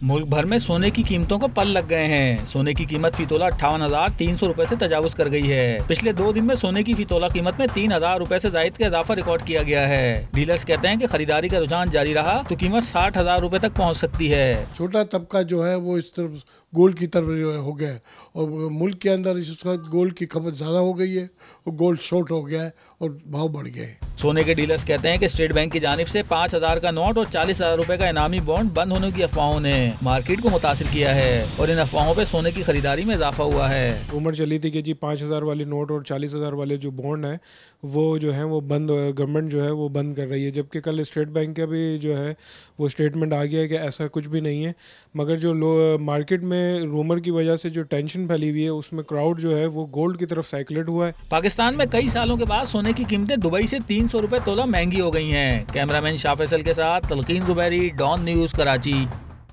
मुल्क भर में सोने की कीमतों को पल लग गए हैं। सोने की कीमत फी तोला 58,300 रुपए से तजावुज कर गई है। पिछले 2 दिन में सोने की फी तोला कीमत में 3,000 रुपए से जायद का इजाफा रिकॉर्ड किया गया है। डीलर्स कहते हैं कि खरीदारी का रुझान जारी रहा तो कीमत 60,000 रुपए तक पहुंच सकती है। छोटा तबका जो है वो इस तरफ गोल्ड की तरफ जो है हो गया है और मुल्क के अंदर इस वक्त गोल्ड की खपत ज़्यादा हो गई है और गोल्ड शॉर्ट हो गया है और भाव बढ़ गए हैं। सोने के डीलर्स कहते हैं कि स्टेट बैंक की जानिब से 5,000 का नोट और 40,000 रुपए का इनामी बॉन्ड बंद होने की अफवाहों ने मार्केट को मुतासिर किया है और इन अफवाहों पे सोने की खरीदारी में इजाफा हुआ है। रूमर चली थी कि जी 5,000 वाले नोट और 40,000 वाले जो बॉन्ड है वो जो है वो बंद, गवर्नमेंट जो है वो बंद कर रही है, जबकि कल स्टेट बैंक का भी जो है वो स्टेटमेंट आ गया है कि ऐसा कुछ भी नहीं है। मगर जो मार्केट में रूमर की वजह से जो टेंशन फैली हुई है उसमें क्राउड जो है वो गोल्ड की तरफ साइकिलेट हुआ है। पाकिस्तान में कई सालों के बाद सोने की कीमतें दुबई से 300 रुपए तोला महंगी हो गई हैं। कैमरामैन शाह फैसल के साथ तलकीन जुबैरी, डॉन न्यूज़, कराची।